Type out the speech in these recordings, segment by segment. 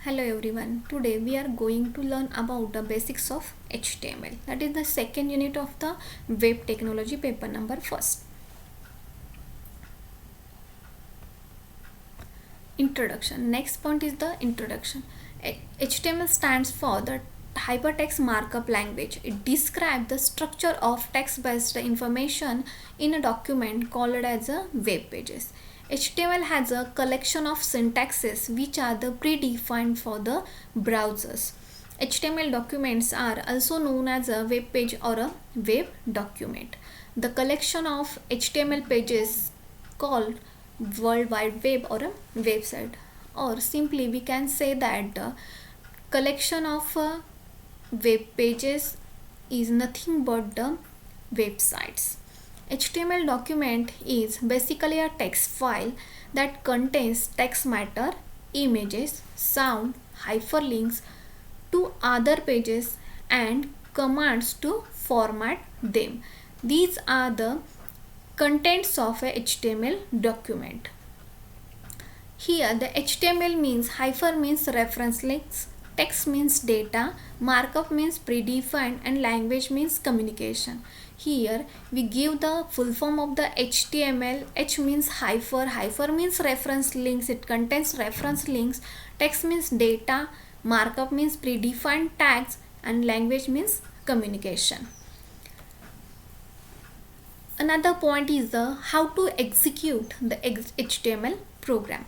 Hello everyone. Today we are going to learn about the basics of HTML. That is the second unit of the web technology paper number first. Introduction. Next point is the introduction. HTML stands for the Hypertext Markup Language. It describes the structure of text-based information in a document called as a web pages. HTML has a collection of syntaxes which are the predefined for the browsers. HTML documents are also known as a web page or a web document. The collection of HTML pages called World Wide Web or a website, or simply we can say that the collection of web pages is nothing but the websites. HTML document is basically a text file that contains text matter, images, sound, hyperlinks to other pages and commands to format them. These are the contents of a HTML document. Here the HTML means hyper means reference links, text means data, markup means predefined, and language means communication. Here we give the full form of the HTML. H means hyper means reference links, it contains reference links, text means data, markup means predefined tags, and language means communication. Another point is the how to execute the HTML program.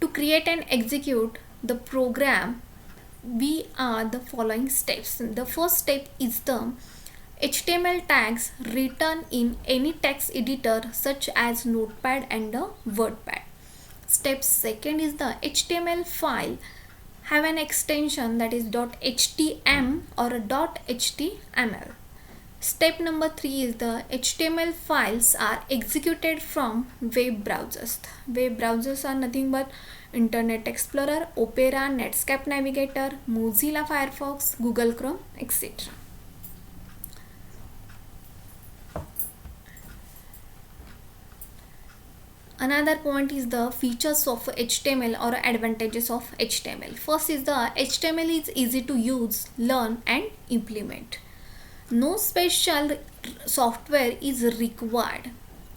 To create and execute the program, we are the following steps. The first step is the HTML tags written in any text editor such as Notepad and the WordPad. Step second is the HTML file have an extension that is .htm or .html. Step number 3 is the HTML files are executed from web browsers. Web browsers are nothing but Internet Explorer, Opera, Netscape Navigator, Mozilla Firefox, Google Chrome, etc. Another point is the features of HTML or advantages of HTML. First is the HTML is easy to use, learn and implement. No special software is required.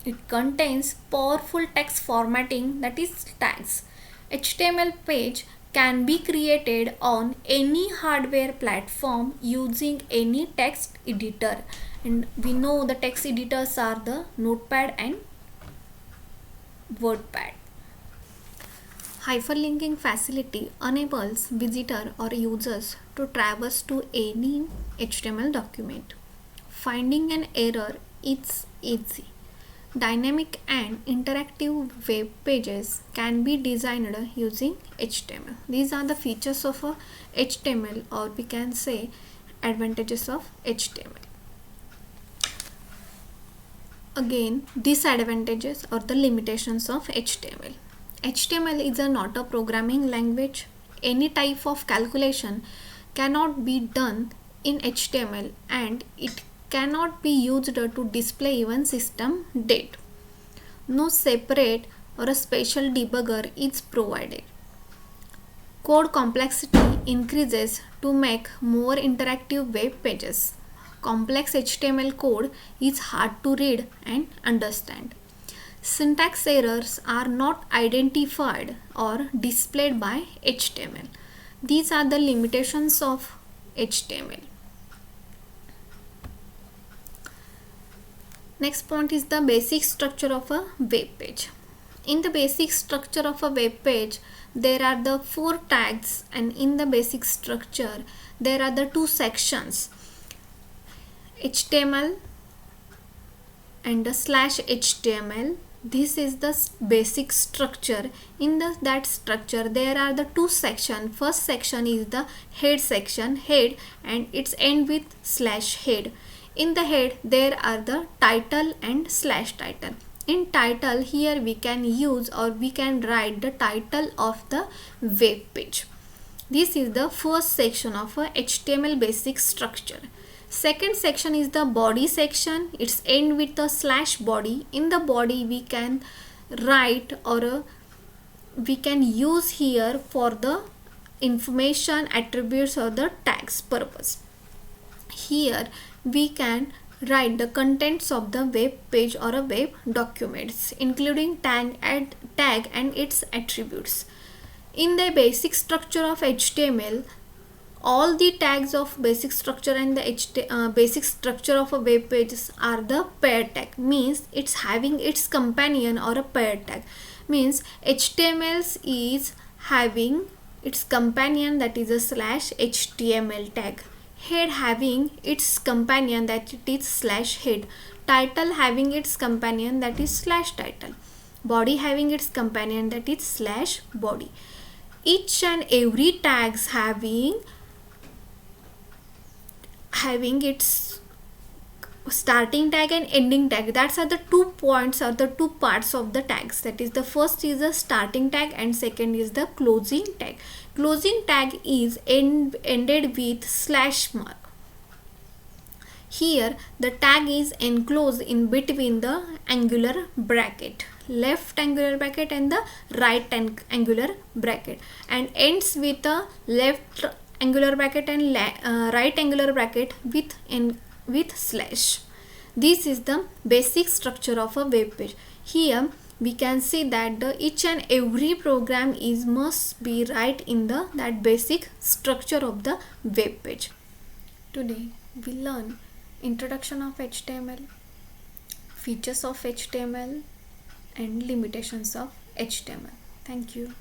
It contains powerful text formatting, that is tags. HTML page can be created on any hardware platform using any text editor, and we know the text editors are the Notepad and WordPad. Hyperlinking facility enables visitor or users to traverse to any HTML document. Finding an error is easy. Dynamic and interactive web pages can be designed using HTML. These are the features of HTML, or we can say advantages of HTML. Again, disadvantages or the limitations of HTML. HTML is not a programming language. Any type of calculation cannot be done in HTML, and it cannot be used to display even system date. No separate or a special debugger is provided. Code complexity increases to make more interactive web pages. Complex HTML code is hard to read and understand. Syntax errors are not identified or displayed by HTML. These are the limitations of HTML. Next point is the basic structure of a web page. In the basic structure of a web page, there are the 4 tags, and in the basic structure, there are the 2 sections, HTML and the /HTML. This is the basic structure. In that structure, there are the 2 sections. First section is the head section, head, and its end with /head. In the head, there are the title and /title. In title, here we can use or we can write the title of the web page. This is the first section of a HTML basic structure. Second section is the body section. It's end with the /body. In the body, we can write or we can use here for the information, attributes, or the tags purpose. Here we can write the contents of the web page or a web documents, including tag and its attributes. In the basic structure of HTML, all the tags of basic structure and the basic structure of a web pages are the pair tag, means it's having its companion or a pair tag. Means HTML is having its companion, that is a /HTML tag. Head having its companion, that it is /head. Title having its companion, that is /title. Body having its companion, that is /body. Each and every tags having its starting tag and ending tag. That's are the 2 points or the 2 parts of the tags. That is, the first is the starting tag and second is the closing tag. Closing tag is ended with /mark. Here the tag is enclosed in between the angular bracket, left angular bracket and the right angular bracket, and ends with a left angular bracket and right angular bracket with slash. This is the basic structure of a web page. Here we can see that each and every program must be right in that basic structure of the web page. Today we learn introduction of HTML, features of HTML, and limitations of HTML. Thank you.